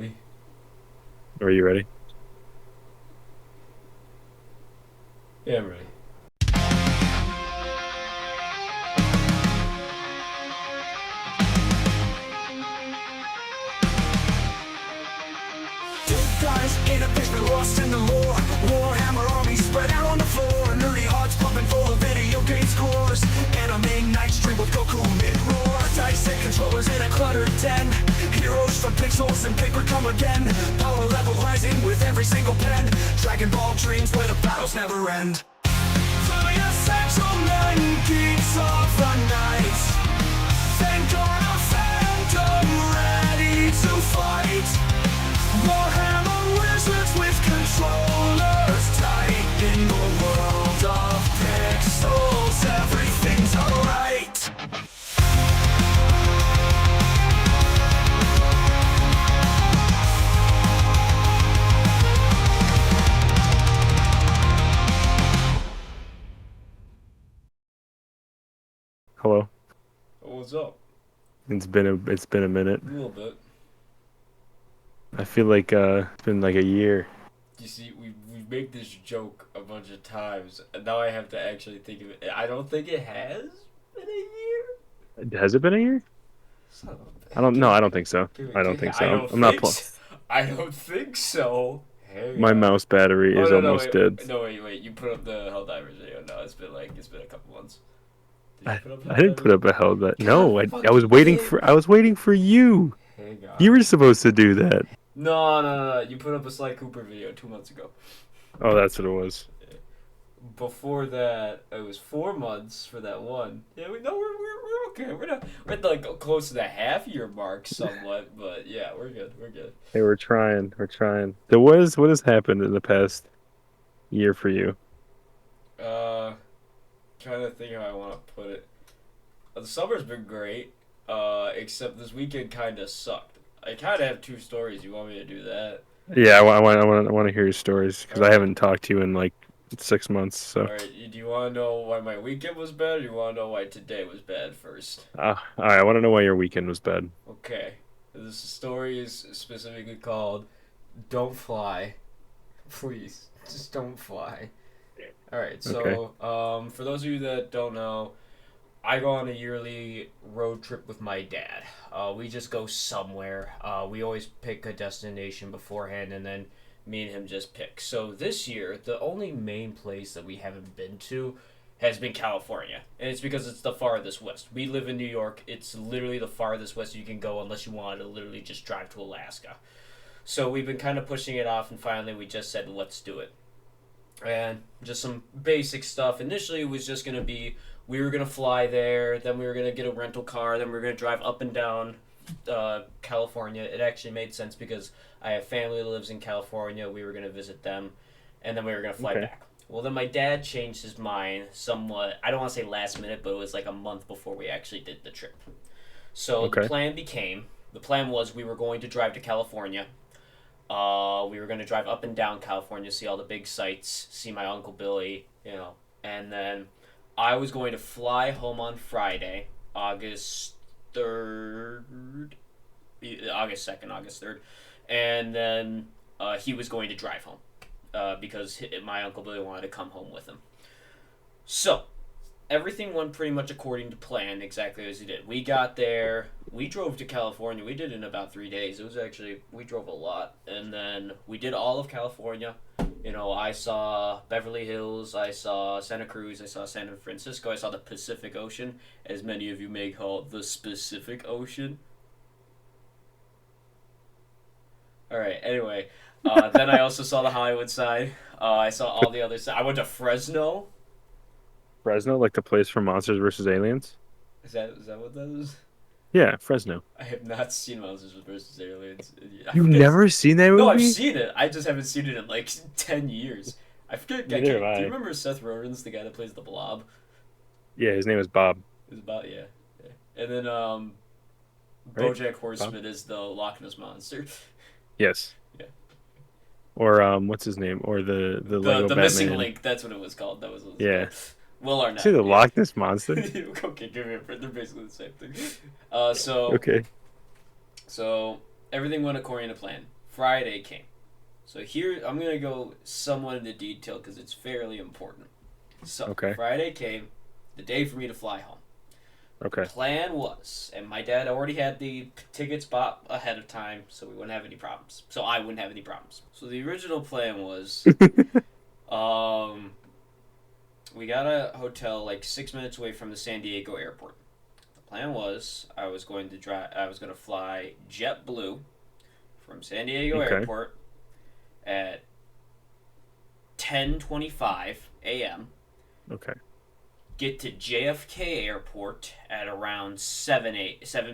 ready? Are you ready? Yeah, I'm ready. Two guys in a basement lost in the lore. Warhammer armies spread out on the floor. Nerdy hearts pumping full of video game scores. Anime night stream with Goku mid-roar. Dice and controllers in a cluttered den. Heroes from pixels and paper come again. Power level rising with every single pen. Dragon Ball dreams where the battles never end. For the essential men, geeks of the night. Thank God a phantom ready to fight. Warhammer wizards with controllers tight. In the world of pixels, everything's alright. Hello. What's up? It's been a minute. A little bit. I feel like it's been like a year. You see, we make this joke a bunch of times, and now I have to actually think of it. I don't think it has been a year. Has it been a year? Son of a I don't give know. me, I don't think so. I don't think I so. don't I'm not think pl so. I don't think so. Hang My on. mouse battery Oh is no almost dead. wait no wait you put up the Helldivers video. No, it's been a couple months. Did you I, put up I didn't put Helldivers? up a hell that. God No, I was fucking waiting dang for it. I was waiting for you. Hang You on. were supposed to do that. No. You put up a Sly Cooper video 2 months ago. Oh, that's what it was. Before that, it was 4 months for that one. Yeah, we know we're okay. We're at like close to the half-year mark somewhat, but yeah, we're good. We're good. Hey, we're trying. We're trying. So what has happened in the past year for you? Uh, Trying to think how I want to put it. The summer's been great. Except this weekend kind of sucked. I kind of have two stories. You want me to do that? Yeah, I want to hear your stories All because I right. haven't talked to you in like 6 months. So, All right. Do you want to know why my weekend was bad, or do you want to know why today was bad first? all right, I want to know why your weekend was bad. Okay. This story is specifically called "Don't Fly." Please, just don't fly. All right. Okay. For those of you that don't know, I go on a yearly road trip with my dad. We just go somewhere. We always pick a destination beforehand, and then me and him just pick. So this year, the only main place that we haven't been to has been California, and it's because it's the farthest west. We live in New York. It's literally the farthest west you can go unless you wanted to literally just drive to Alaska. So we've been kind of pushing it off, and finally we just said, let's do it. And just some basic stuff. Initially, it was just going to be we were going to fly there, then we were going to get a rental car, then we were going to drive up and down California. It actually made sense because I have family that lives in California. We were going to visit them, and then we were going to fly Okay. back. Well, then my dad changed his mind somewhat. I don't want to say last minute, but it was like a month before we actually did the trip. So Okay. the plan was we were going to drive to California. We were going to drive up and down California, see all the big sights, see my Uncle Billy, and then I was going to fly home on Friday, August 3rd, August 2nd, August 3rd, and then he was going to drive home because my Uncle Billy wanted to come home with him. So, everything went pretty much according to plan, exactly as he did. We got there. We drove to California. We did it in about 3 days. It was actually we drove a lot, and then we did all of California. I saw Beverly Hills. I saw Santa Cruz. I saw San Francisco. I saw the Pacific Ocean, as many of you may call the Pacific Ocean. All right. Anyway, then I also saw the Hollywood side. I saw all the other side. I went to Fresno. Fresno, like the place for Monsters versus Aliens? Is that what that is? Yeah, Fresno. I have not seen Monsters vs. Aliens. I You've forget. never seen that No, I've movie? seen it. I just haven't seen it in like 10 years. I forget. Neither have Do you I. remember Seth Rogen's the guy that plays the Blob? Yeah, his name is Bob. Is about yeah. And then Right? BoJack Bob? Horseman is the Loch Ness monster. Yes. Yeah. Or what's his name? Or the The Lego the missing Batman. link. That's what it was called. That was what it was Yeah. called. Will See Arnett. the Yeah. Loch Ness Monster? Okay, give me a print. They're basically the same thing. Uh, so Okay. so everything went according to plan. Friday came. So here, I'm going to go somewhat into detail because it's fairly important. So, Okay. Friday came, the day for me to fly home. Okay. Plan was, and my dad already had the tickets bought ahead of time, so we wouldn't have any problems. So I wouldn't have any problems. So the original plan was, we got a hotel like 6 minutes away from the San Diego airport. The plan was I was going to fly JetBlue from San Diego Okay. airport at 10:25 a.m. Okay. Get to JFK Airport at around 7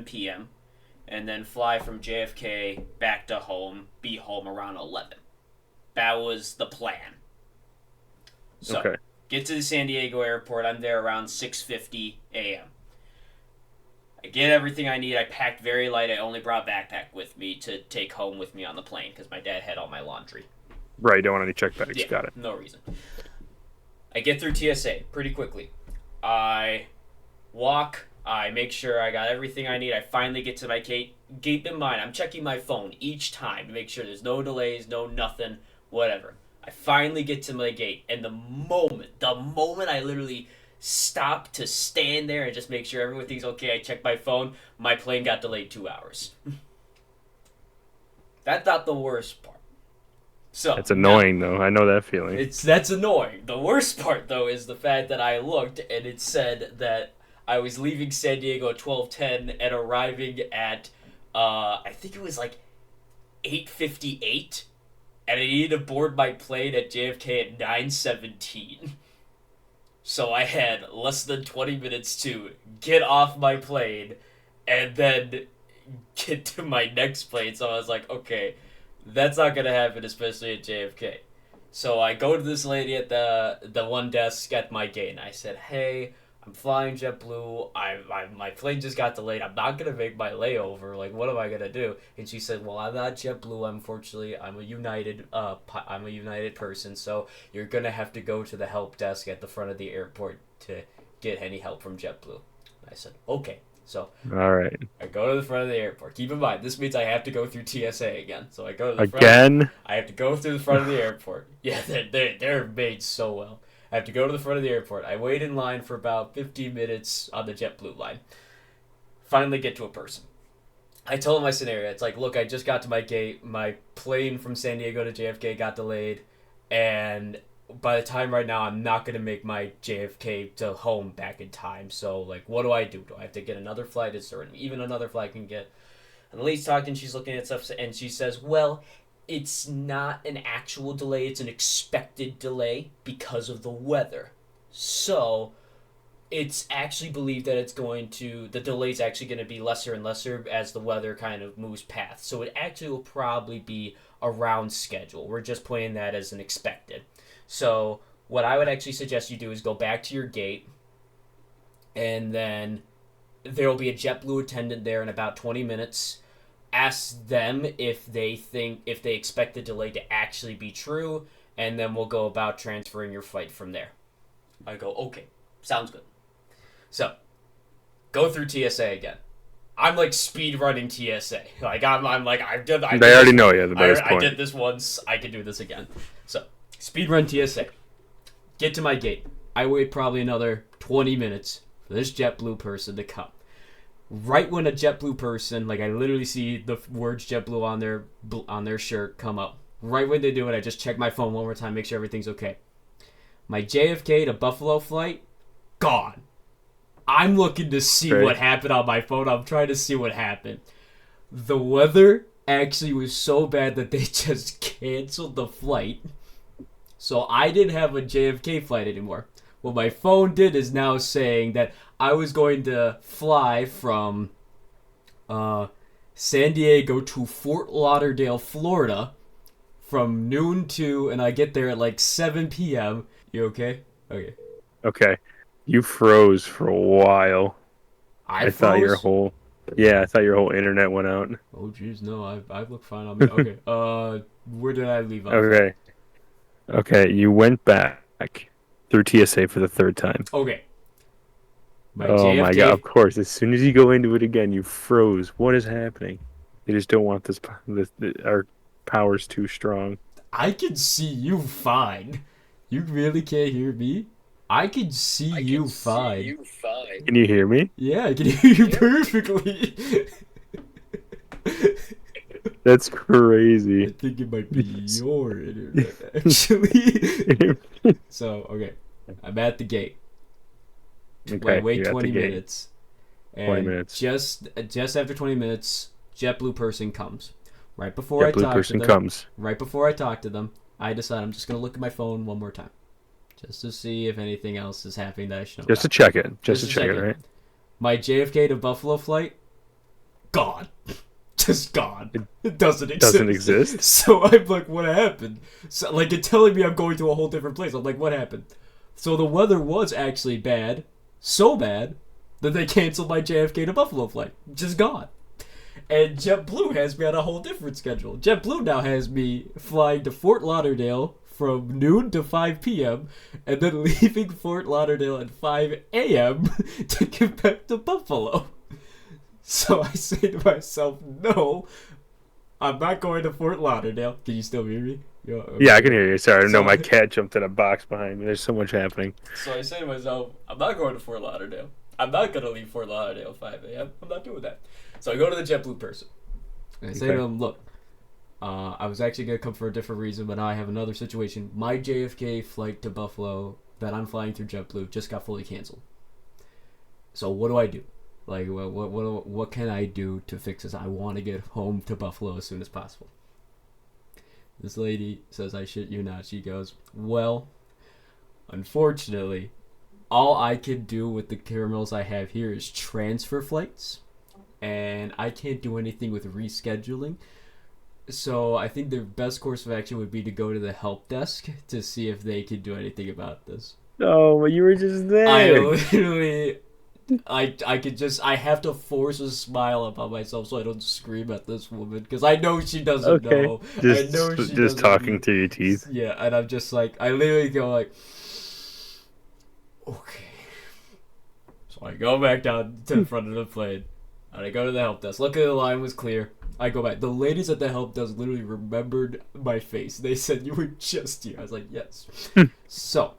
p.m. and then fly from JFK back to home, be home around 11. That was the plan. So, Okay. get to the San Diego Airport. I'm there around 6:50 a.m. I get everything I need. I packed very light. I only brought backpack with me to take home with me on the plane because my dad had all my laundry. Right. Don't want any check bags. Yeah, Got it. no reason. I get through TSA pretty quickly. I walk. I make sure I got everything I need. I finally get to my gate. Keep in mind, I'm checking my phone each time to make sure there's no delays, no nothing, whatever. I finally get to my gate, and the moment I literally stop to stand there and just make sure everything's okay, I check my phone, my plane got delayed 2 hours. That's not the worst part. So It's annoying though. I know that feeling. That's annoying. The worst part though is the fact that I looked and it said that I was leaving San Diego at 12:10 and arriving at I think it was like 8:58, and I needed to board my plane at JFK at 9:17. So I had less than 20 minutes to get off my plane and then get to my next plane. So I was like, okay, that's not gonna happen, especially at JFK. So I go to this lady at the one desk at my gate, and I said, "Hey, I'm flying JetBlue. My plane just got delayed. I'm not gonna make my layover. Like, what am I gonna do?" And she said, "Well, I'm not JetBlue. Unfortunately, I'm a United person. So you're gonna have to go to the help desk at the front of the airport to get any help from JetBlue." I said, "Okay." So All right. I go to the front of the airport. Keep in mind, this means I have to go through TSA again. So I go to the front. Again. I have to go through the front of the airport. Yeah, they're made so well. I have to go to the front of the airport. I wait in line for about 15 minutes on the JetBlue line. Finally get to a person. I told him my scenario. It's like, look, I just got to my gate. My plane from San Diego to JFK got delayed. And by the time right now, I'm not going to make my JFK to home back in time. So, like, what do I do? Do I have to get another flight? Is there even another flight I can get? And the lady's talking. She's looking at stuff. And she says, well, it's not an actual delay. It's an expected delay because of the weather. So it's actually believed that the delay's actually going to be lesser and lesser as the weather kind of moves past. So it actually will probably be around schedule. We're just playing that as an expected. So what I would actually suggest you do is go back to your gate, and then there will be a JetBlue attendant there in about 20 minutes. Ask them if they expect the delay to actually be true, and then we'll go about transferring your flight from there. I go, okay, sounds good. So, go through TSA again. I'm like speed running TSA. Like I'm like They already know you at the best I point. did this once. I can do this again. So, speed run TSA. Get to my gate. I wait probably another 20 minutes for this JetBlue person to come. Right when a JetBlue person, like I literally see the words JetBlue on their shirt come up. Right when they do it, I just check my phone one more time, make sure everything's okay. My JFK to Buffalo flight, gone. I'm looking to see Right. what happened on my phone. I'm trying to see what happened. The weather actually was so bad that they just canceled the flight. So I didn't have a JFK flight anymore. What my phone did is now saying that I was going to fly from San Diego to Fort Lauderdale, Florida from noon to, and I get there at like 7 p.m. You okay? Okay. Okay. You froze for a while. I thought your whole internet went out. Oh jeez, no, I look fine on me. Okay. Where did I leave off? Okay. Okay, you went back through TSA for the third time. Okay. Oh my god, of course. As soon as you go into it again, you froze. What is happening? They just don't want this our power's too strong. I can see you fine. You really can't hear me? I can see you fine. Can you hear me? Yeah, I can hear you perfectly. That's I crazy. think it might be your internet, actually. So, okay. I'm at the gate. Okay, Wait you're at 20 the gate. minutes. 20 And minutes. just after 20 minutes, JetBlue person comes. Right before I JetBlue talk person to them, comes. right before I talk to them, I decide I'm just gonna look at my phone one more time, just to see if anything else is happening that I should know Just to about. check it. Just Just to to check check it, it. right? My JFK to Buffalo flight, gone. Just gone. It doesn't exist. Doesn't exist? So I'm like, what happened? So, like, it's telling me I'm going to a whole different place. I'm like, what happened? So the weather was actually bad. So bad that they canceled my JFK to Buffalo flight. Just gone. And JetBlue has me on a whole different schedule. JetBlue now has me flying to Fort Lauderdale from noon to 5 p.m. and then leaving Fort Lauderdale at 5 a.m. to get back to Buffalo. So I say to myself, no, I'm not going to Fort Lauderdale. Can you still hear me? Yeah, I can hear you. Sorry, no, So- my cat jumped in a box behind me. There's so much happening. So I say to myself, I'm not going to Fort Lauderdale. I'm not going to leave Fort Lauderdale at 5 a.m. I'm not doing that. So I go to the JetBlue person. And I say to him, look, I was actually going to come for a different reason, but now I have another situation. My JFK flight to Buffalo that I'm flying through JetBlue just got fully canceled. So what do I do? Like, what can I do to fix this? I want to get home to Buffalo as soon as possible. This lady says, I shit you not. She goes, well, unfortunately, all I can do with the terminals I have here is transfer flights, and I can't do anything with rescheduling. So I think the best course of action would be to go to the help desk to see if they can do anything about this. Oh, but you were just there. I literally... I have to force a smile upon myself so I don't scream at this woman because I know she doesn't know. Just, I know she just doesn't talking know. through your teeth. Yeah, and I'm just like, I literally go like, okay. So I go back down to the front of the plane, and I go to the help desk. Luckily the line was clear. I go back. The ladies at the help desk literally remembered my face. They said, you were just here. I was like, yes. So...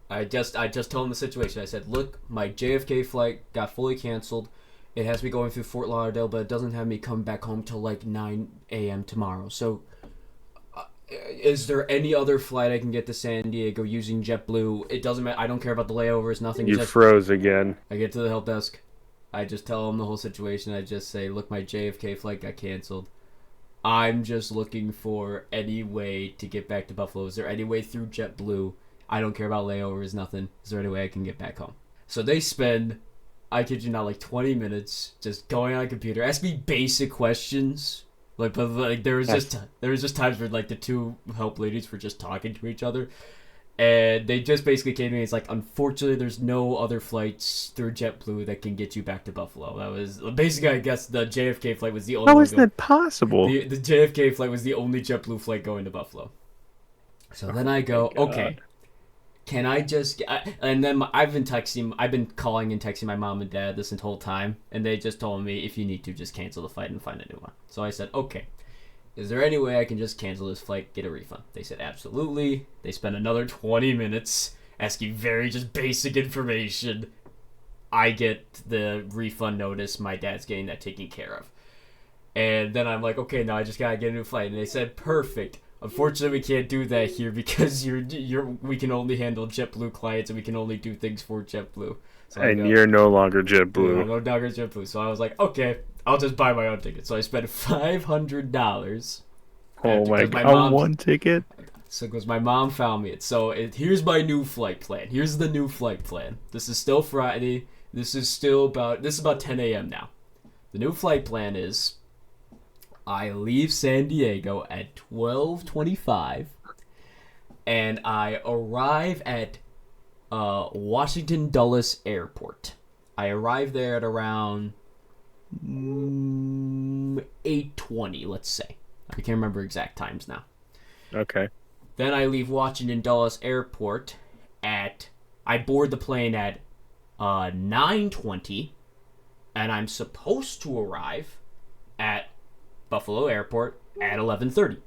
I just told him the situation. I said, look, my JFK flight got fully canceled. It has me going through Fort Lauderdale, but it doesn't have me come back home till like 9 a.m. tomorrow. So, is there any other flight I can get to San Diego using JetBlue? It doesn't matter. I don't care about the layovers, nothing. You froze again. I get to the help desk. I just tell them the whole situation. I just say, look, my JFK flight got canceled. I'm just looking for any way to get back to Buffalo. Is there any way through JetBlue? I don't care about layovers, nothing. Is there any way I can get back home? So they spend, I kid you not, like 20 minutes just going on a computer, asking me basic questions. But there was just times where like the two help ladies were just talking to each other, and they just basically came to me. It's like, unfortunately, there's no other flights through JetBlue that can get you back to Buffalo. That was basically, I guess, the JFK flight was the only. How is that possible? The JFK flight was the only JetBlue flight going to Buffalo. So then I go, okay. Can I just... and then I've been calling and texting my mom and dad this whole time, and they just told me, if you need to, just cancel the flight and find a new one. So I said, okay, is there any way I can just cancel this flight, get a refund? They said, absolutely. They spent another 20 minutes asking very just basic information. I get the refund notice. My dad's getting that taken care of. And then I'm like, okay, now I just gotta get a new flight. And they said, perfect. Unfortunately, we can't do that here because we can only handle JetBlue clients and we can only do things for JetBlue. So you're no longer JetBlue. No longer JetBlue. So I was like, okay, I'll just buy my own ticket. So I spent $500. Oh my god! On one ticket? So because my mom found me it. So here's my new flight plan. Here's the new flight plan. This is still Friday. This is about 10 a.m. now. The new flight plan is... I leave San Diego at 12:25, and I arrive at Washington Dulles Airport. I arrive there at around 8:20, let's say. I can't remember exact times now. Okay. Then I leave Washington Dulles Airport I board the plane at 9:20, and I'm supposed to arrive at Buffalo Airport at 11:30.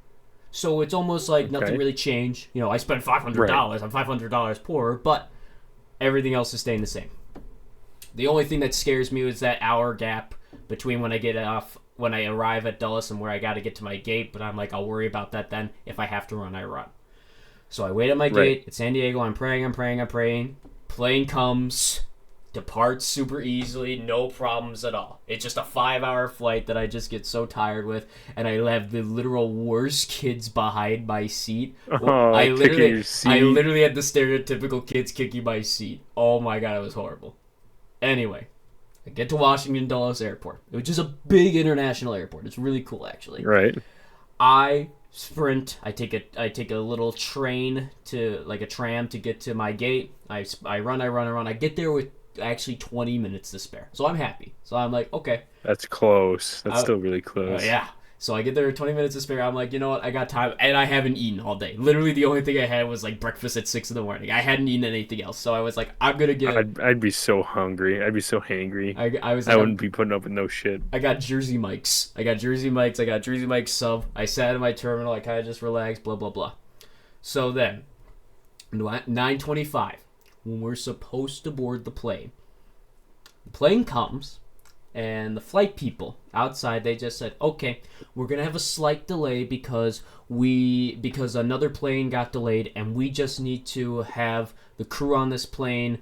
So it's almost like nothing really changed. You know, I spent $500. I'm $500 poorer, but everything else is staying the same. The only thing that scares me is that hour gap between when I arrive at Dulles and where I got to get to my gate. But I'm like, I'll worry about that then. If I have to run, I run. So I wait at my gate. It's San Diego. I'm praying. Plane comes. Departs super easily, no problems at all. It's just a 5-hour flight that I just get so tired with, and I have the literal worst kids behind my seat. I literally had the stereotypical kids kicking my seat. Oh my god, it was horrible. Anyway, I get to Washington Dulles Airport, which is a big international airport. It's really cool, actually. Right. I sprint. I take a little train like a tram to get to my gate. I run. I get there with actually 20 minutes to spare, so I'm happy. So I'm like, okay, that's close. That's still really close. Yeah. So I get there with 20 minutes to spare. I'm like, you know what, I got time, and I haven't eaten all day. Literally the only thing I had was like breakfast at 6 a.m. I hadn't eaten anything else, so I was like, I'm gonna get I'd be so hungry. I'd be so hangry. I wouldn't be putting up with no shit. I got Jersey Mike's sub. I sat in my terminal. I kind of just relaxed, blah blah blah. So then 9:25, when we're supposed to board the plane comes, and the flight people outside, they just said, okay, we're gonna have a slight delay because another plane got delayed, and we just need to have the crew on this plane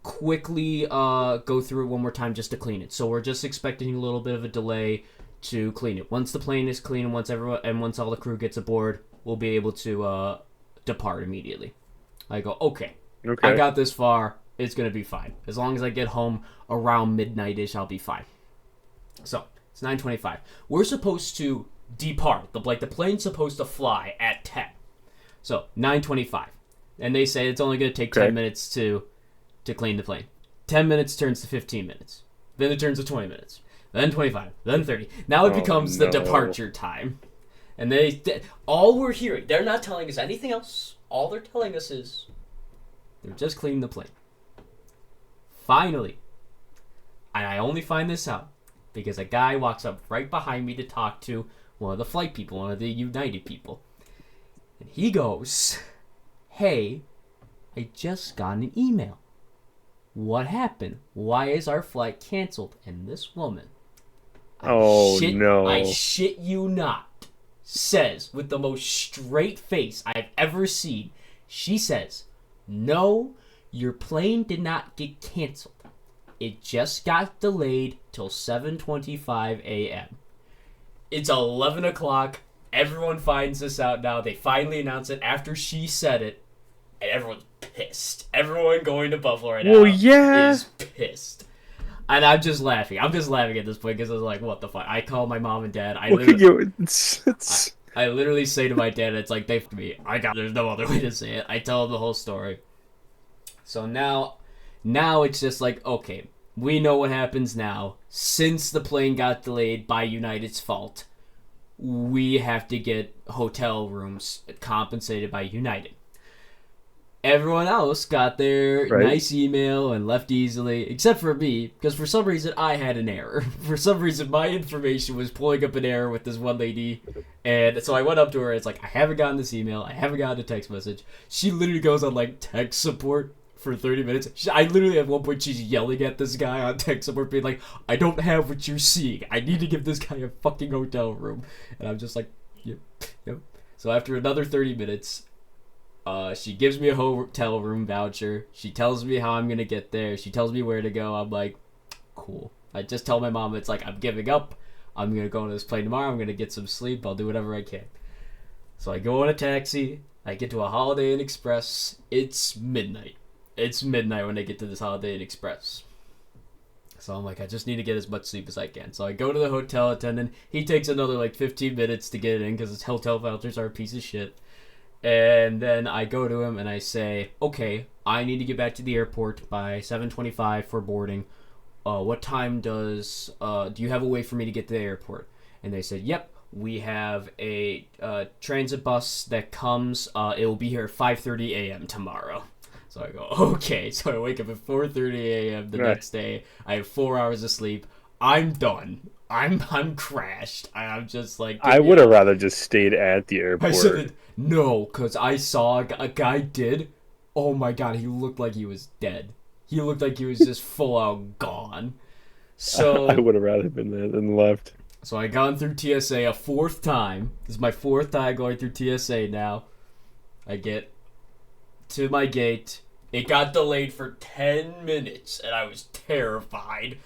quickly go through it one more time just to clean it. So we're just expecting a little bit of a delay to clean it. Once the plane is clean and once all the crew gets aboard, we'll be able to depart immediately. I go, okay. I got this far. It's going to be fine. As long as I get home around midnight-ish, I'll be fine. So, it's 9:25. We're supposed to depart. The plane's supposed to fly at 10. So, 9:25. And they say it's only going to take 10 minutes to clean the plane. 10 minutes turns to 15 minutes. Then it turns to 20 minutes. Then 25. Then 30. Now it becomes the departure time. And all we're hearing, they're not telling us anything else. All they're telling us is they're just cleaning the plane. Finally, and I only find this out because a guy walks up right behind me to talk to one of the flight people, one of the United people. And he goes, hey, I just got an email. What happened? Why is our flight canceled? And this woman, I shit you not, says with the most straight face I've ever seen, she says, no, your plane did not get canceled. It just got delayed till 7:25 a.m. It's 11 o'clock. Everyone finds this out now. They finally announce it after she said it. And everyone's pissed. Everyone going to Buffalo right now is pissed. And I'm just laughing. I'm just laughing at this point because I was like, what the fuck? I call my mom and dad. I literally say to my dad, it's like, they f***ed me. There's no other way to say it. I tell them the whole story. So now it's just like, okay, we know what happens now. Since the plane got delayed by United's fault, we have to get hotel rooms compensated by United. Everyone else got their nice email and left easily, except for me, because for some reason I had an error. For some reason my information was pulling up an error with this one lady, and so I went up to her, it's like, I haven't gotten this email, I haven't gotten a text message. She literally goes on like tech support for 30 minutes. I literally at one point she's yelling at this guy on tech support being like, I don't have what you're seeing. I need to give this guy a fucking hotel room. And I'm just like, yep. So after another 30 minutes, she gives me a hotel room voucher. She tells me how I'm going to get there. She tells me where to go. I'm like, cool. I just tell my mom, it's like, I'm giving up. I'm going to go on this plane tomorrow. I'm going to get some sleep. I'll do whatever I can. So I go on a taxi. I get to a Holiday Inn Express. It's midnight. It's midnight when I get to this Holiday Inn Express. So I'm like, I just need to get as much sleep as I can. So I go to the hotel attendant. He takes another like 15 minutes to get in because his hotel vouchers are a piece of shit. And then I go to him and I say, okay, I need to get back to the airport by 7:25 for boarding. What time do you have a way for me to get to the airport? And they said, yep, we have a transit bus that comes. It will be here at 5:30 a.m. tomorrow. So I go, okay. So I wake up at 4:30 a.m. the next day. I have 4 hours of sleep. I'm done. I'm crashed. I'm just like, I would have rather just stayed at the airport. I said no, because I saw a guy did. Oh my god, he looked like he was dead. He looked like he was just full out gone. So I would have rather been there than left. So I gone through TSA a 4th time. This is my 4th time going through TSA now. I get to my gate. It got delayed for 10 minutes, and I was terrified.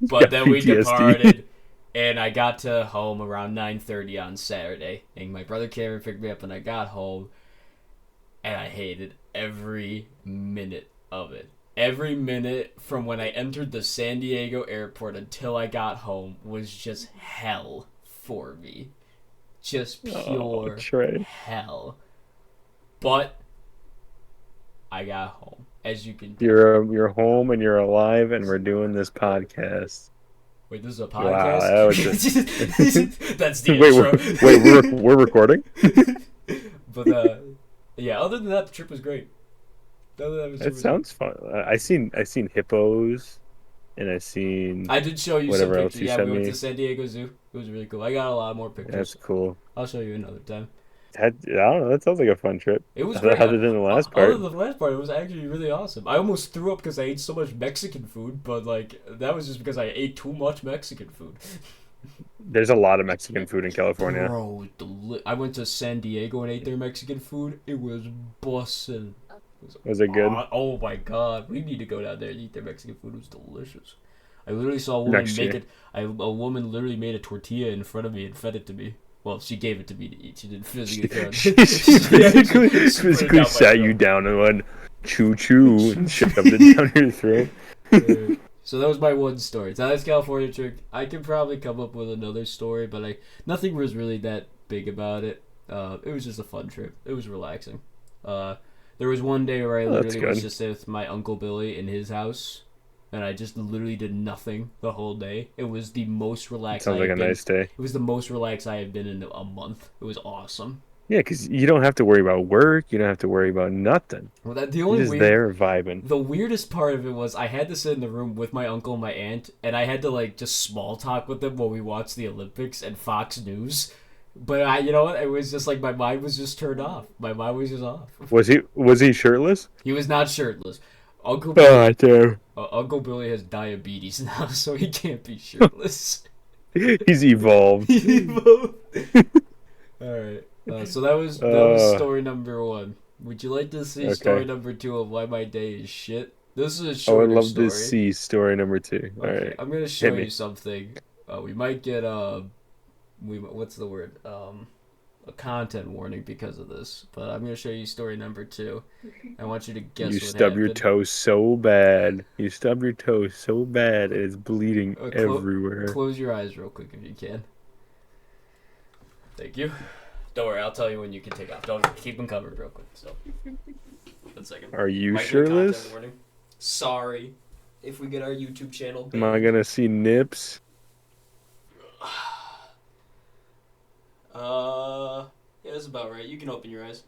But then we departed, and I got to home around 9:30 on Saturday. And my brother came and picked me up, and I got home, and I hated every minute of it. Every minute from when I entered the San Diego airport until I got home was just hell for me. Just pure hell. But I got home, as you can tell. You're home and you're alive, and we're doing this podcast. Wait, this is a podcast? Wow, that was just... That's the intro. Wait, we're recording? But, yeah, other than that, the trip was great. It sounds fun. I seen hippos, and I did show you whatever some else pictures. you Yeah, sent we went me. to San Diego Zoo. It was really cool. I got a lot more pictures. That's cool. I'll show you another time. I don't know. That sounds like a fun trip. It was great. Other than the last part. Other than the last part, it was actually really awesome. I almost threw up because I ate so much Mexican food, but like that was just because I ate too much Mexican food. There's a lot of Mexican food in California. Bro, I went to San Diego and ate their Mexican food. It was bussin'. Was it good? Oh my god, we need to go down there and eat their Mexican food. It was delicious. I literally saw a woman make it. A woman literally made a tortilla in front of me and fed it to me. Well, she gave it to me to eat. She didn't physically throw it. She physically sat you down and went choo choo and shoved it down your throat. So that was my one story. So that's California trip. I can probably come up with another story, but nothing was really that big about it. It was just a fun trip. It was relaxing. There was one day where I literally was just with my Uncle Billy in his house, and I just literally did nothing the whole day. It was the most relaxed. Sounds like a nice day. It was the most relaxed I have been in a month. It was awesome. Yeah, because you don't have to worry about work. You don't have to worry about nothing. Well, the You're just there vibing. The weirdest part of it was I had to sit in the room with my uncle and my aunt, and I had to just small talk with them while we watched the Olympics and Fox News. But you know what? It was just like my mind was just turned off. My mind was just off. Was he shirtless? He was not shirtless. Uncle Billy has diabetes now, so he can't be shirtless. He's evolved. All right. So that was story number 1. Would you like to see story number 2 of why my day is shit? This is a shorter story. I would love to see story number 2. All right. I'm gonna show you something. We might get what's the word? A content warning because of this. But I'm gonna show you story number 2. I want you to guess. You what stub your happened. toe so bad. You stub your toe so bad it's bleeding everywhere. Close your eyes real quick if you can. Thank you. Don't worry, I'll tell you when you can take off. Don't keep them covered real quick. So, 1 second. Are you shirtless? Sorry, if we get our YouTube channel. Am I gonna see nips? Yeah, that's about right. You can open your eyes.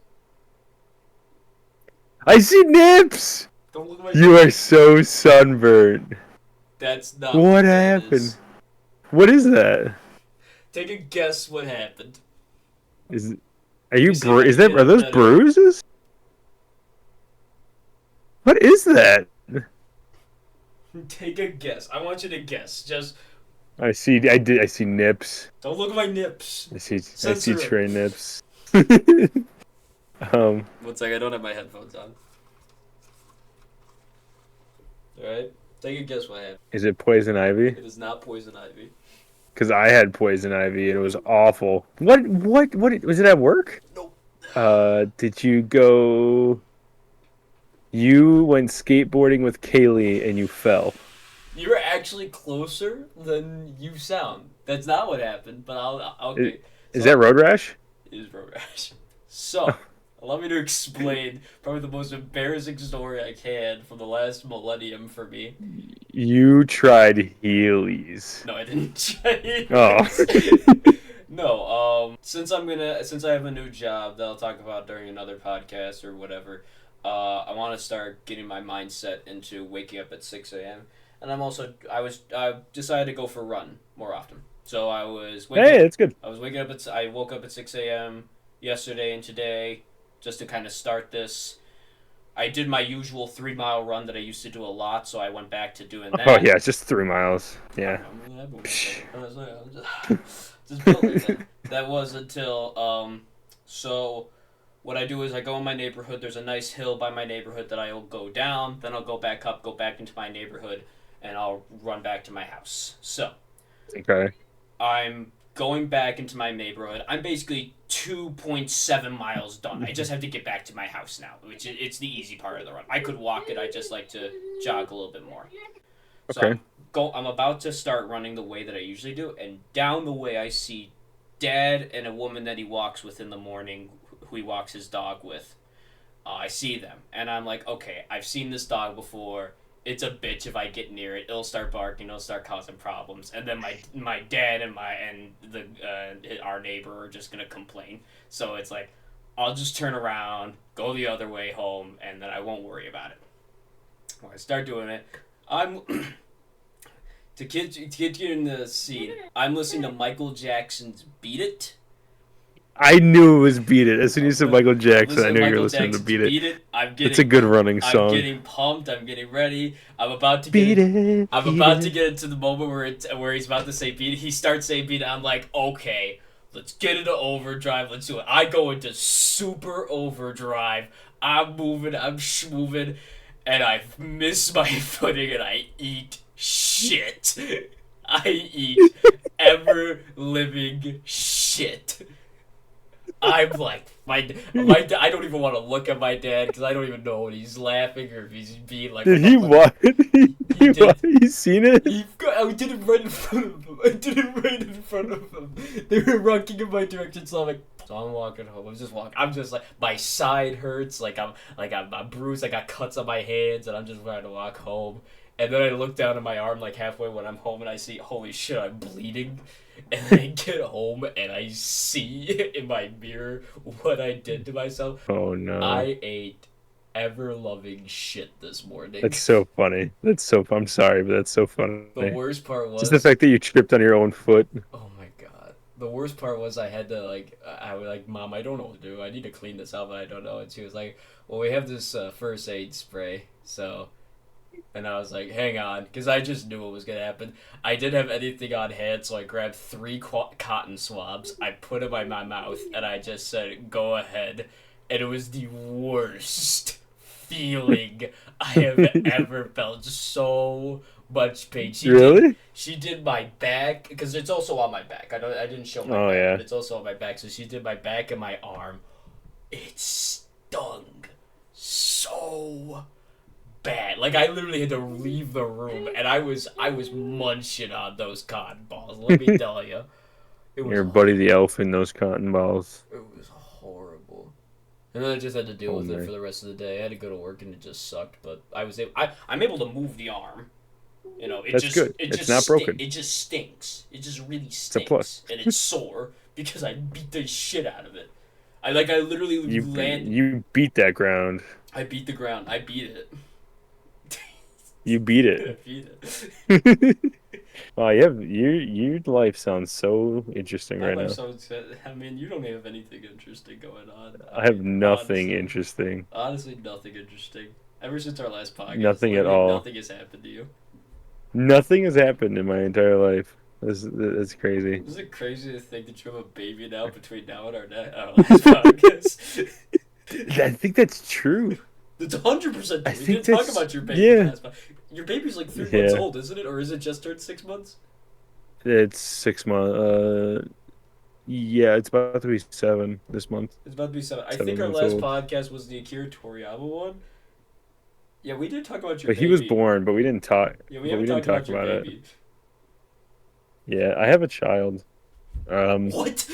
I see nips. Don't look at my. You are so sunburned. That's not. What happened? What is that? Take a guess. What happened? Are those bruises? What is that? Take a guess. I want you to guess. Just. I see nips. Don't look at my nips. I see Trey nips. 1 second, I don't have my headphones on. Alright, take a guess what happened. Is it poison ivy? It is not poison ivy. Because I had poison ivy and it was awful. What was it at work? Nope. Did you go? You went skateboarding with Kaylee and you fell. You're actually closer than you sound. That's not what happened, but okay. Is that road rash? It is road rash. So, allow me to explain probably the most embarrassing story I can from the last millennium for me. You tried Heelys. No, I didn't try. Oh. No, since I have a new job that I'll talk about during another podcast or whatever, I want to start getting my mindset into waking up at 6 a.m. And I decided to go for a run more often. So I was Hey, that's good. I woke up at 6 a.m. yesterday and today just to kind of start this. I did my usual 3 mile run that I used to do a lot, so I went back to doing that. Oh yeah, it's just 3 miles. Yeah. Just building it. That was until so what I do is I go in my neighborhood. There's a nice hill by my neighborhood that I'll go down. Then I'll go back up, go back into my neighborhood, and I'll run back to my house. So Okay. I'm going back into my neighborhood. I'm basically 2.7 miles done. I just have to get back to my house now, which it's the easy part of the run. I could walk it. I just like to jog a little bit more. So Okay. I'm about to start running the way that I usually do, and down the way I see Dad and a woman that he walks with in the morning, who he walks his dog with. I see them, and I'm like, okay, I've seen this dog before. It's a bitch if I get near it. It'll start barking. It'll start causing problems. And then my dad and our neighbor are just gonna complain. So it's like, I'll just turn around, go the other way home, and then I won't worry about it. When I start doing it, I'm to get you in the scene. I'm listening to Michael Jackson's "Beat It." I knew it was Beat It. As soon as you said Michael Jackson, I knew you were listening to Beat It. It's a good running song. I'm getting pumped. I'm getting ready. I'm about to Beat get. it. I'm beat about it. to get into the moment where he's about to say "Beat It." He starts saying "Beat It." I'm like, okay, let's get into overdrive. Let's do it. I go into super overdrive. I'm moving. I'm moving, and I miss my footing, and I eat shit. I eat ever living shit. I'm like, I don't even want to look at my dad because I don't even know when he's laughing or if he's being like. Did he what? He did. He's seen it? I did it right in front of him. I did it right in front of him. They were rocking in my direction, so I'm like, so I'm walking home. I'm just walking. I'm just like, my side hurts. I'm bruised. I got cuts on my hands, and I'm just trying to walk home. And then I look down at my arm like halfway when I'm home, and I see, holy shit, I'm bleeding. And then I get home and I see in my mirror what I did to myself. Oh no. I ate ever-loving shit this morning. That's so funny. I'm sorry, but that's so funny. The worst part was just the fact that you tripped on your own foot. Oh my god. The worst part was I had to I was like, Mom, I don't know what to do. I need to clean this up, and I don't know. And she was like, well, we have this first aid spray, so. And I was like, hang on, because I just knew what was going to happen. I didn't have anything on hand, so I grabbed 3 cotton swabs. I put them in my mouth, and I just said, go ahead. And it was the worst feeling I have ever felt. So much pain. She did my back, because it's also on my back. I didn't show my back, but it's also on my back. So she did my back and my arm. It stung so bad. Like, I literally had to leave the room, and I was munching on those cotton balls. Let me tell you, Your buddy the elf in those cotton balls. It was horrible. And then I just had to deal with it for the rest of the day. I had to go to work, and it just sucked. But I'm able to move the arm. You know, That's good. It's not broken. It just stinks. It just really stinks, it's a plus. And it's sore because I beat the shit out of it. I literally landed. You beat that ground. I beat the ground. I beat it. You beat it. I beat it. Oh, your life sounds so interesting right now. I mean, you don't have anything interesting going on. I have nothing interesting. Honestly, nothing interesting. Ever since our last podcast, nothing at all. Nothing has happened to you. Nothing has happened in my entire life. That's crazy. Is it crazy to think that you have a baby now between now and our last podcast? I think that's true. It's 100% true. We didn't talk about your baby. Yeah. Your baby's like 3 months old, isn't it? Or is it just turned 6 months? It's 6 months. Yeah, it's about to be 7 this month. It's about to be 7. I think our last podcast was the Akira Toriyama one. Yeah, we did talk about your baby. He was born, but we didn't talk. Yeah, we haven't talked about your baby. Yeah, I have a child. What?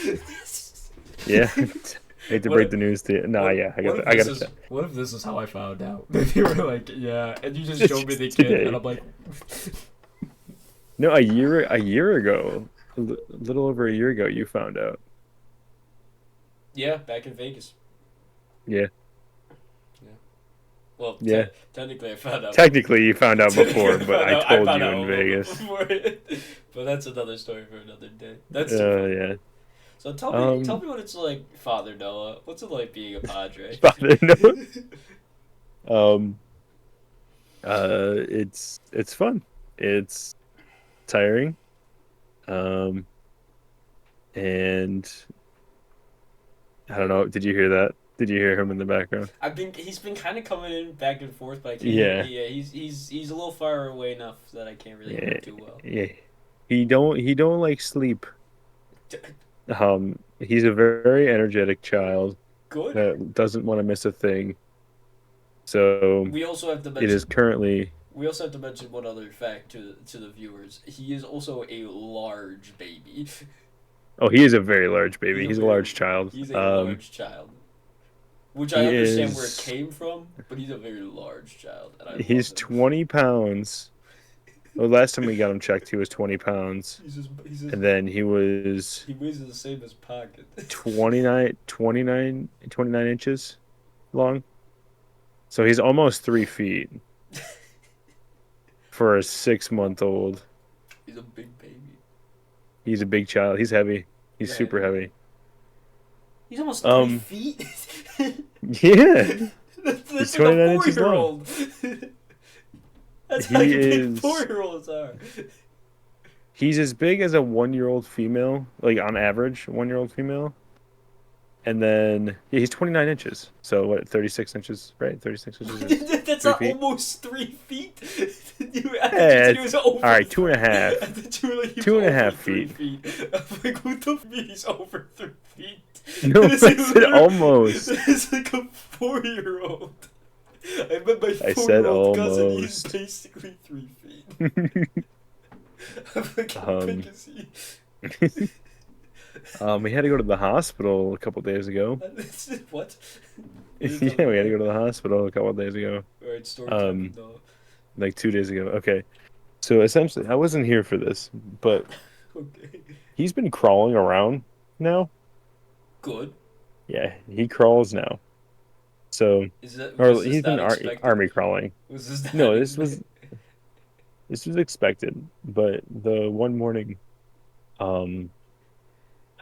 Yeah. I hate to break the news to you. No, yeah, I got to. What if this is how I found out? You were like, yeah, and you just showed me the kid, and I'm like. No, a year ago, a little over a year ago, you found out. Yeah, back in Vegas. Yeah. Well, Yeah. technically I found out. Technically, you found out before, Technically but I told you in a little bit Vegas. before it. But that's another story for another day. That's too Oh funny. yeah. So tell me what it's like, Father Noah. What's it like being a Padre? Father Noah. It's fun. It's tiring. Um, and I don't know. Did you hear that? Did you hear him in the background? He's been kind of coming in back and forth, but I can't. Yeah. Yeah, he's a little far away enough that I can't really hear Yeah. him too well. Yeah. He don't like sleep. He's a very energetic child Good. that doesn't want to miss a thing. So We also have to it is mention. currently. We also have to mention one other fact to the viewers. He is also a large baby. Oh, he is a very large baby. He's a very- large child. He's a large child. Which I he understand where it is- came from, but he's a very large child. And I He's love him. 20 pounds. Well, last time we got him checked, he was 20 pounds. He's And then he was he weighs the same as Pocket. 29 inches long. So he's almost 3 feet for a 6-month-old. He's a big baby. He's a big child. He's heavy. He's Yeah, super heavy. He's almost 3 feet. Yeah. That's He's like 29 a inches long. 4-year-old. That's He how big is- 4-year-olds are. He's as big as a 1-year-old female, like on average, 1-year-old female. And then he's 29 inches. So what, 36 inches, right? 36 inches. Is That's 3 not feet? almost 3 feet. All right, 2.5. I thought you were like, he was 2.5 over 3 feet. I'm like, what the f? He's over 3 feet. No, This I is said literally- almost. It's like a 4-year-old. I met my I said 4-year-old cousin. He's almost. basically 3 feet. I'm like, how big is he? We had to go to the hospital a couple days ago. What? Yeah, we had to go to the hospital a couple days ago. Alright, story Um, time. No. Like 2 days ago. Okay. So essentially, I wasn't here for this, but Okay. he's been crawling around now. Good. Yeah, he crawls now. So, Is that? or Was this he's been not expected? army crawling. Was this not No, this was expected, but the one morning,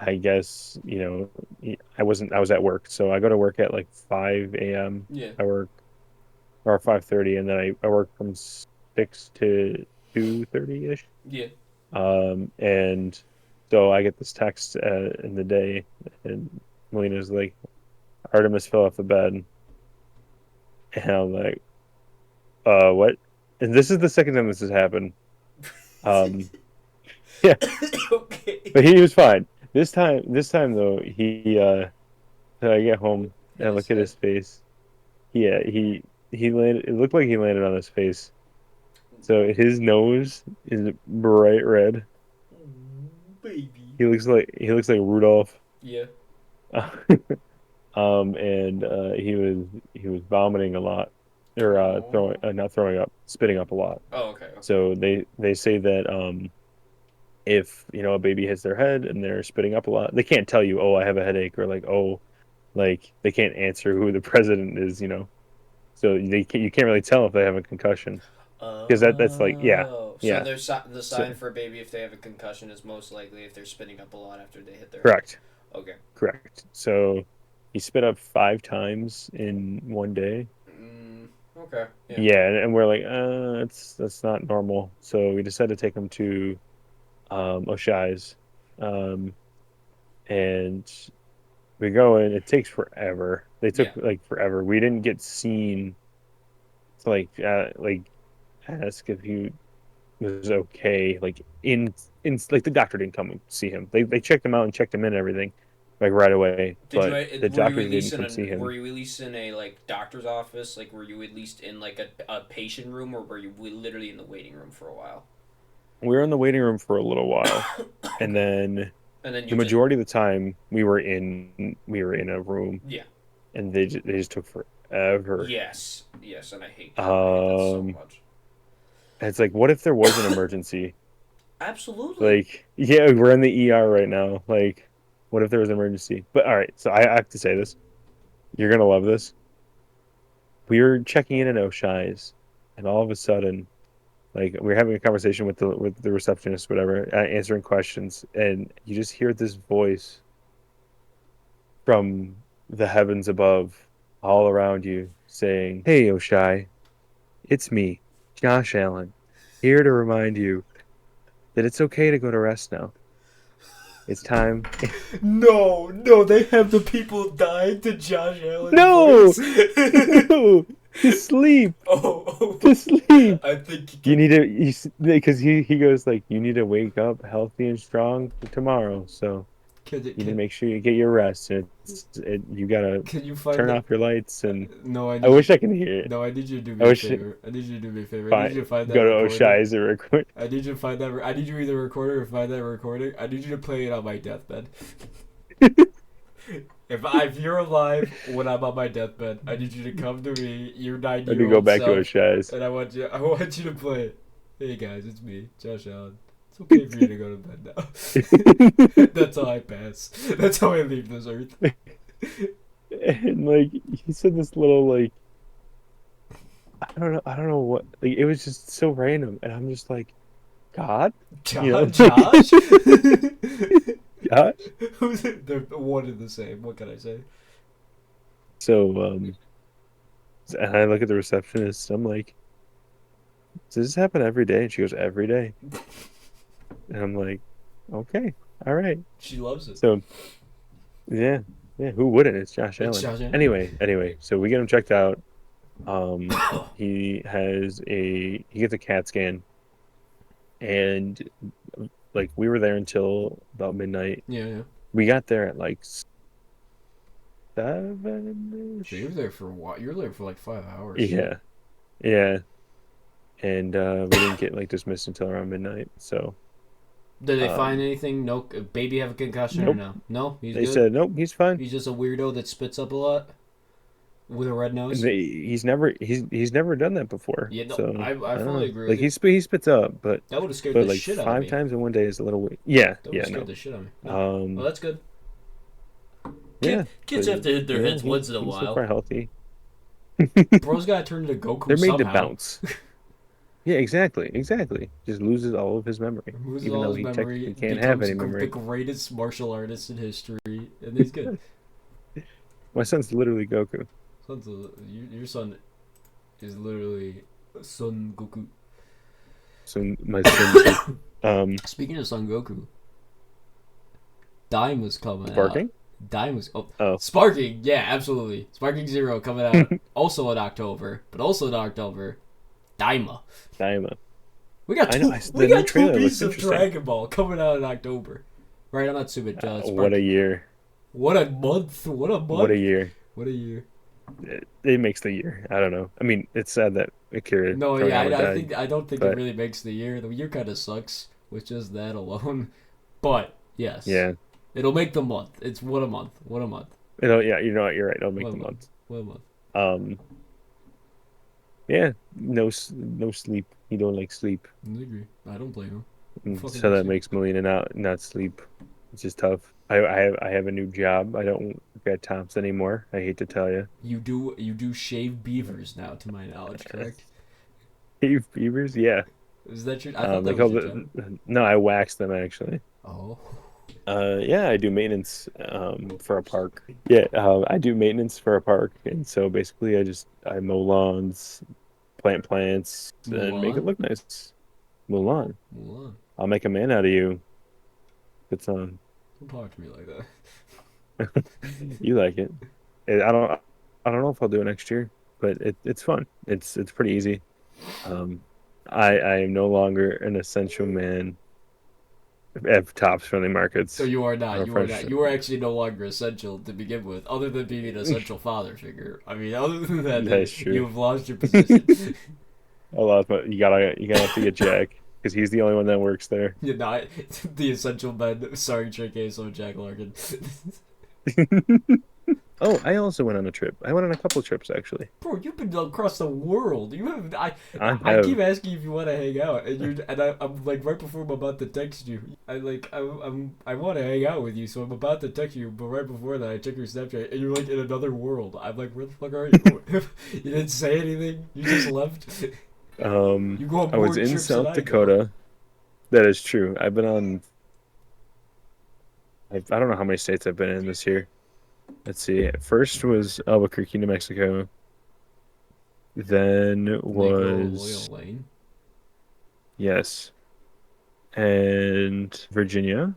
I guess, I was at work, so I go to work at like 5 a.m. Yeah. I work, or 5:30, and then I work from 6 to 2:30 ish. Yeah. And so I get this text in the day, and Melina's like, Artemis fell off the bed, and I'm like, what? And this is the second time this has happened. Yeah, Okay. but he was fine. This time though, so I get home and I look at his face. Yeah, he landed. It looked like he landed on his face. So his nose is bright red. Baby. He looks like Rudolph. Yeah. And he was vomiting a lot, or not throwing up, spitting up a lot. Oh, okay. So they say that if a baby hits their head and they're spitting up a lot, they can't tell you, oh, I have a headache, or like they can't answer who the president is, so you can't really tell if they have a concussion, because that's like So yeah. the sign for a baby if they have a concussion is most likely if they're spitting up a lot after they hit their Correct. head. Okay. Correct. So he spit up 5 times in one day. Okay. Yeah, and we're like, that's not normal. So we decided to take him to O'Shea's, and we go in. It takes forever. They took like forever. We didn't get seen to like ask if he was okay. Like in like the doctor didn't come and see him. They checked him out and checked him in and everything, like right away. The doctor didn't come see him. Were you at least in a like doctor's office? Like were you at least in like a patient room, or were you literally in the waiting room for a while? We were in the waiting room for a little while, and then the majority of the time we were in a room. Yeah. And they just took forever. Yes, and I hate that so much. It's like, what if there was an emergency? Absolutely. Like, yeah, we're in the ER right now. Like, what if there was an emergency? But all right, so I have to say this. You're gonna love this. we were checking in at O'Shi's, and all of a sudden, like we are having a conversation with the receptionist, whatever, answering questions, and you just hear this voice from the heavens above, all around you, saying, "Hey, O'Shai, it's me, Josh Allen, here to remind you that it's okay to go to rest now. It's time." No, they have the people dying to Josh Allen. No! voice. No! To sleep. Oh, To sleep. I think You need to, because he goes like, you need to wake up healthy and strong for tomorrow. So you need to make sure you get your rest. You gotta can you find turn off your lights. And No, I wish I could hear it. No, I need you to do me a favor. I need you to do me a favor. I need you to find that Go to recording. O'Shi's and record. I need you to find that. I need you to either record it or find that recording. I need you to play it on my deathbed. If you're alive when I'm on my deathbed, I need you to come to me. You're 90 I year need to go old back to self, O'Shi's. and I want you to play it. Hey guys, it's me, Josh Allen. It's okay for you to go to bed now. That's how I pass. That's how I leave this earth. And like he said this little like, I don't know what, like, it was just so random, and I'm just like, God, Josh. God. They're one and the same. What can I say? So and I look at the receptionist. I'm like, does this happen every day? And she goes, every day. And I'm like, okay, all right. She loves it. So yeah, who wouldn't? It's Josh Allen. Josh Allen. Anyway, so we get him checked out. He gets a CAT scan, and like we were there until about midnight. Yeah. We got there at like 7-ish. So you were there for what? You were there for like 5 hours. Yeah. And we didn't get like dismissed until around midnight. So did they find anything? No, baby have a concussion nope. or no? No, he's they good? said nope, he's fine. He's just a weirdo that spits up a lot with a red nose. He's never done that before. Yeah, no, so, I fully agree. Like with he spits up, but that would have scared the like shit out of me. 5 times in one day is a little weird. Yeah, That would have scared the shit out of me. No. Well, that's good. Kids have to hit their heads once in a He's while. super healthy. Bro's got to turn into Goku. They're made somehow. to bounce. Yeah, exactly. Just loses all of his memory, Loses even all though his he memory, technically can't have any becomes memory. the greatest martial artist in history, and he's good. My son's literally Goku. Your son is literally Son Goku. So my son, Speaking of Son Goku, Dime was coming barking. out. Dime was Oh. Sparking, yeah, absolutely. Sparking Zero coming out also in October, but also in October, Daima. We got two pieces of Dragon Ball coming out in October. Right, I'm not stupid. What a year. What a month. What a year. It makes the year. I don't know. I mean, it's sad that Akira. No, yeah, I don't think but it really makes the year. The year kind of sucks with just that alone. But yes, yeah, it'll make the month. It's what a month. Yeah, you know what? You're right. It'll make the month. What a month. Yeah, no sleep. You don't like sleep. I agree. I don't blame him. So that makes Melina not sleep, which is tough. I have a new job. I don't work at Tops anymore. I hate to tell you. You do shave beavers now, to my knowledge, correct? Shave beavers? Yeah. Is that true? I thought that was your job. No, I wax them actually. Oh. Yeah, I do maintenance for a park. Yeah, I do maintenance for a park, and so basically I mow lawns, plant plants, and make it look nice. Mulan. I'll make a man out of you. Good song. Don't talk to me like that. You like it. I don't know if I'll do it next year, but it's fun. It's pretty easy. I am no longer an essential man at Tops Friendly Markets. So you are not. You are actually no longer essential to begin with, other than being an essential father figure. I mean, other than that, that's true. You have lost your position. I lost my. You gotta have to get Jack because he's the only one that works there. You're not the essential men starring Trick Ace and Jack Larkin. Oh, I also went on a trip. I went on a couple trips actually. Bro, you've been across the world. You have. I I keep have. asking you if you want to hang out, I'm like right before I'm about to text you. I want to hang out with you, so I'm about to text you, but right before that, I check your Snapchat, and you're like in another world. I'm like, where the fuck are you? You didn't say anything. You just left. You go on I was more in trips than South I go. Dakota. That is true. I've been on. I don't know how many states I've been in this year. Let's see. First was Albuquerque, New Mexico. Then Lake Loyal was Lane. yes, and Virginia.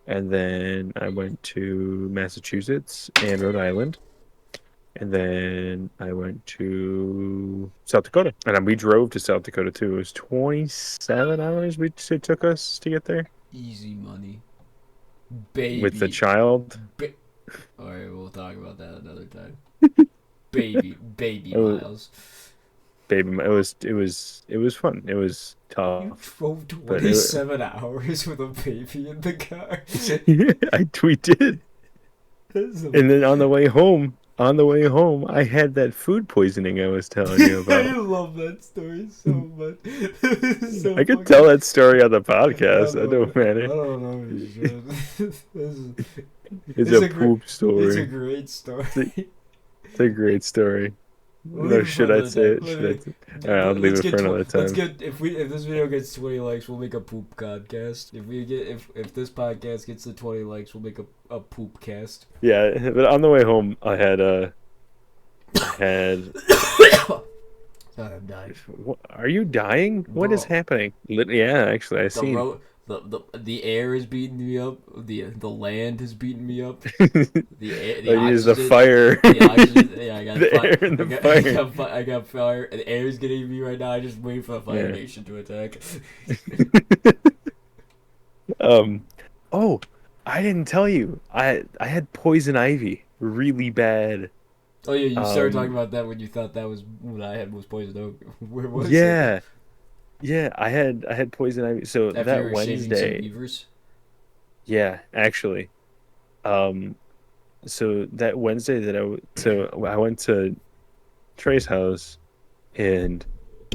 And then I went to Massachusetts and Rhode Island. And then I went to South Dakota. And we drove to South Dakota too. It was 27 hours it took us to get there Easy money. with the Baby. child. Alright, we'll talk about that another time. Baby It was, Miles. baby, it was fun. It was You tough. drove But 27 hours with a baby in the car. we did. That's And then on the way home, I had that food poisoning I was telling you I about. love that story so much. So I could fucking- tell that story on the I podcast. It don't I matter. don't know if you should. It's It's a a great- poop story. It's a great story. It's a great story. We'll No, leave it for should I another say it? time. Should I say Alright, I'll leave Let's it get for another Let's time. get if this video gets 20 likes, we'll make a poop podcast. If this podcast gets to 20 likes, we'll make a poop cast. Yeah, but on the way home, I had Sorry, I'm dying. Are you dying? What is Bro. happening? Yeah, actually, I The seen. road, the air is beating me up. The land is beating me up. The Like, use the oxygen- fire. The oxygen, yeah, I got The fire. air and the I got, fire. I got fire. And the air is getting me right now. I just wait for the Fire Yeah. Nation to attack. Oh, I didn't tell you. I had poison ivy really bad. Oh yeah, you started Um, talking about that when you thought that was when I had was poison oak. Where was it? Yeah. Yeah, I had poison ivy. So After you that were shaving some Wednesday, beavers. yeah, actually. So that Wednesday I went to Trey's house and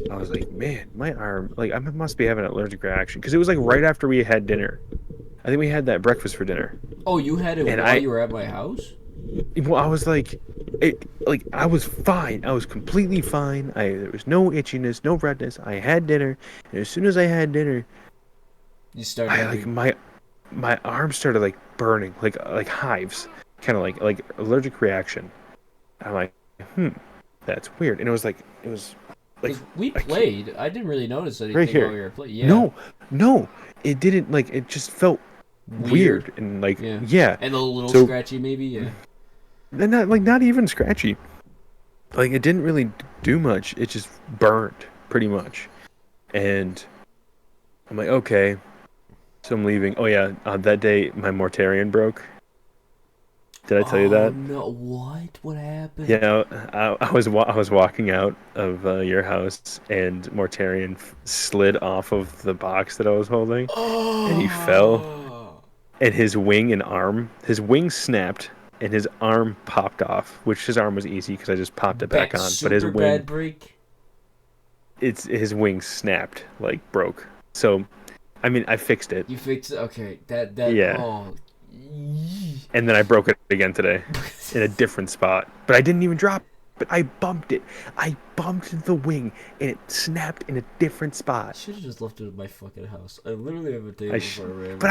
I was like, man, my arm, like I must be having an allergic reaction because it was like right after we had dinner. I think we had that breakfast for dinner. Oh, you had it And while I- you were at my house? Well, I was like, I was fine. I was completely fine. There was no itchiness, no redness. I had dinner, and as soon as I had dinner, You started I like having my arms started like burning, like hives, kind of like allergic reaction. I'm like, that's weird. And it was like 'cause like we I can't- played. I didn't really notice anything Right here. while we were playing. Yeah. no, it didn't like it just felt weird and like Yeah. yeah. And a little So- scratchy maybe, yeah. And not even scratchy. Like it didn't really do much. It just burned pretty much. And I'm like, okay. So I'm leaving. Oh yeah, that day my Mortarian broke. Did I tell you that? No, what? What happened? Yeah, I was walking out of your house and Mortarian slid off of the box that I was holding, and he fell. And his wing snapped, and his arm popped off. Which his arm was easy because I just popped it back on. But his super wing, bad break. his wing snapped, like broke. So, I mean, I fixed it, You fixed it? Okay. That Yeah. oh. and then I broke it again today in a different spot. But I didn't even drop it. I bumped it. I bumped the wing, and it snapped in a different I spot. should have just left it at my fucking house. I literally have a table I for a ram. But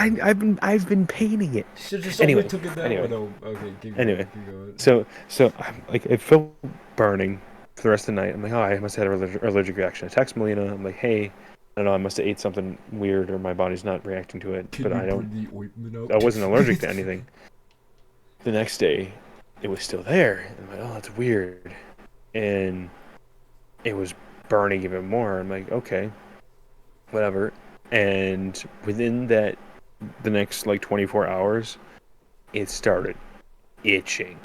I've been painting it. should just anyway, only took it that anyway. way. No, okay, keep Anyway. going, keep going. So I'm like, it felt burning for the rest of the night. I'm like, oh, I must have had an allergic reaction. I text Melina. I'm like, hey, I don't know, I must have ate something weird or my body's not reacting to it. Can But you I don't. put the ointment out? I wasn't allergic to anything. The next day, it was still there. I'm like, oh, that's weird. And it was burning even more. I'm like, okay, whatever. And within the next like 24 hours, it started itching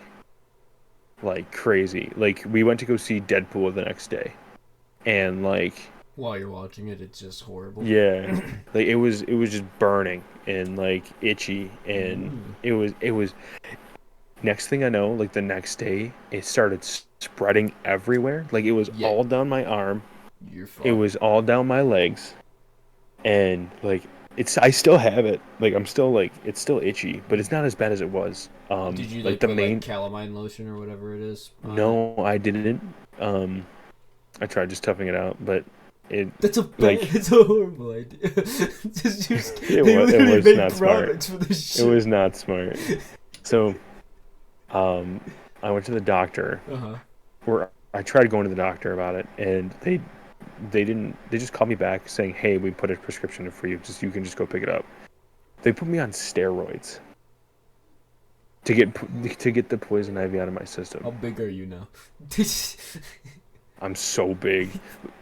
like crazy. Like we went to go see Deadpool the next day, and like While you're watching it, it's just horrible. yeah, like it was just burning and like itchy, and it was next thing I know, like the next day, it started spreading everywhere. Like it was all down my arm. You're It was all down my legs, and like I still have it. Like I'm still like it's still itchy, but it's not as bad as it was. Did you like put the main like calamine lotion or whatever it is? No, I didn't. I tried just toughing it out, but That's a it's a horrible idea. Just use, it was not smart. For this shit. It was not smart. So, I went to the doctor. Where I tried going to the doctor about it, and they didn't. They just called me back saying, "Hey, we put a prescription in for you. You can just go pick it up." They put me on steroids to get the poison ivy out of my system. How big are you now? I'm so big,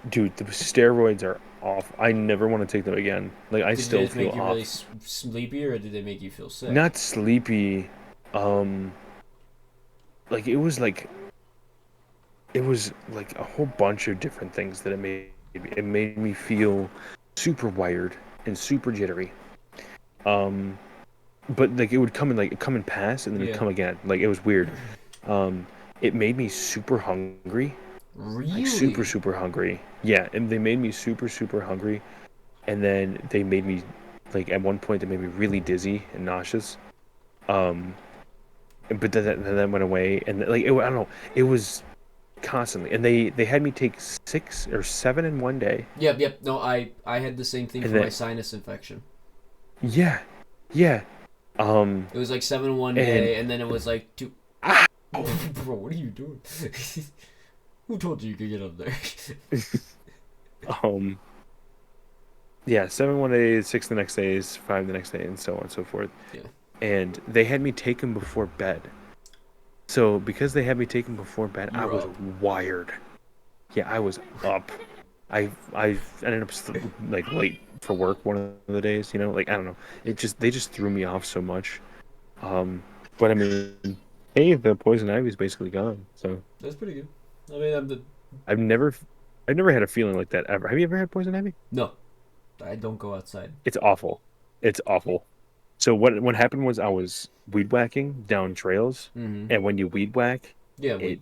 dude. The steroids are off. I never want to take them again. Like I still feel make you off. really sleepy, or did they make you feel sick? Not sleepy. Like it was like a whole bunch of different things that it made. It made me feel super wired and super jittery. But like it would come and pass, and then it'd come again. Like it was weird. It made me super hungry. Really? Like super hungry. Yeah, and they made me super hungry, and then they made me like at one point they made me really dizzy and nauseous. But then that went away, and like I don't know, it was constantly, and they had me take 6 or 7 in one day. Yep. No, I had the same thing for my sinus infection. Yeah. It was like 7 one day, and then it was like 2. Bro, what are you doing? Who told you could get up there? Yeah, 7 one day, 6 the next day, 5 the next day, and so on and so forth. Yeah. And they had me take them before bed. So because they had me take them before bed, I was wired. Yeah, I was up. I ended up like late for work one of the days. You know, like I don't know. They just threw me off so much. But I mean, hey, the poison ivy is basically gone. So that's pretty good. I mean, I've never had a feeling like that ever. Have you ever had poison ivy? No, I don't go outside. It's awful. It's awful. So what happened was I was weed whacking down trails, and when you weed whack, it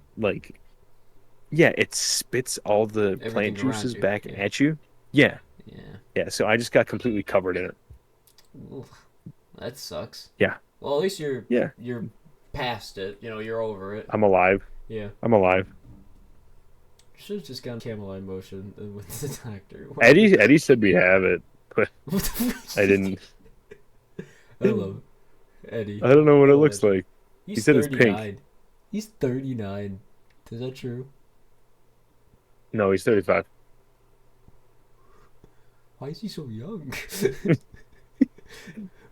spits all the plant juices back at you. Yeah. So I just got completely covered in it. Oof, that sucks. Yeah. Well, at least you're past it. You know, you're over it. I'm alive. Yeah. I'm alive. Should have just gone calamine motion with the doctor. Eddie said we have it, but I didn't. I love Eddie. I don't know what it looks like. He said 39. It's pink. He's 39. Is that true? No, he's 35. Why is he so young?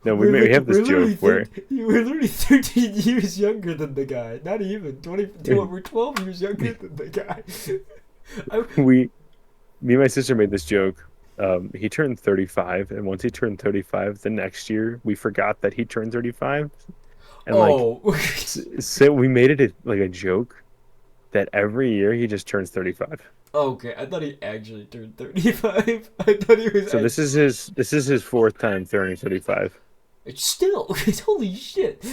No, we have this joke where you were literally 13 years younger than the guy. Not even 22. We're 12 years younger than the guy. Me and my sister made this joke. He turned 35, and once he turned 35, the next year we forgot that he turned 35, and so we made it like a joke that every year he just turns 35. Okay, I thought he actually turned 35. I thought he was. So this is his 4th time turning 35. It's still holy shit.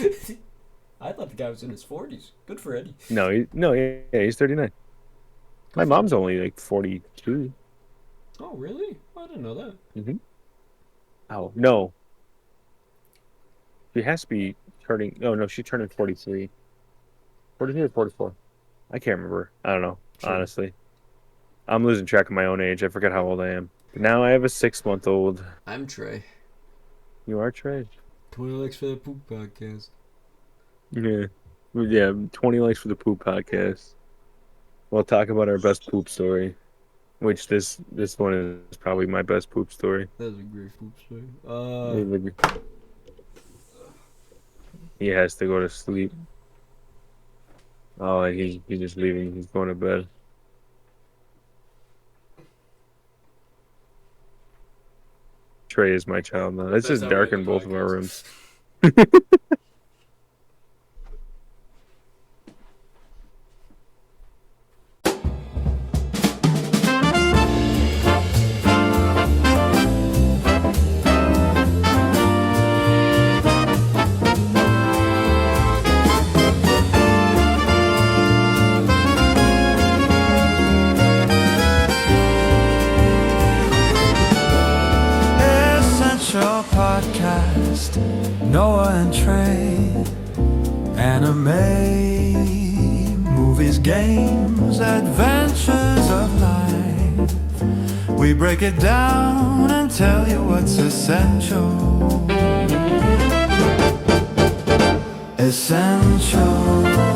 I thought the guy was in his 40s. Good for Eddie. He's 39. My mom's only like 42. Oh, really? I didn't know that. Mm-hmm. Oh, no. She has to be turning... Oh, no, she's turning 43. 43 or 44? I can't remember. I don't know, honestly. I'm losing track of my own age. I forget how old I am. But now I have a 6-month-old. I'm Trey. You are Trey. 20 likes for the Poop Podcast. Yeah, 20 likes for the Poop Podcast. We'll talk about our best poop story. Which this one is probably my best poop story. That was a great poop story. He has to go to sleep. Oh, and he's just leaving. He's going to bed. Trey is my child now. It's just dark in both of our rooms. Essential Podcast, Noah and Trey. Anime, movies, games, adventures of life. We break it down and tell you what's essential. Essential.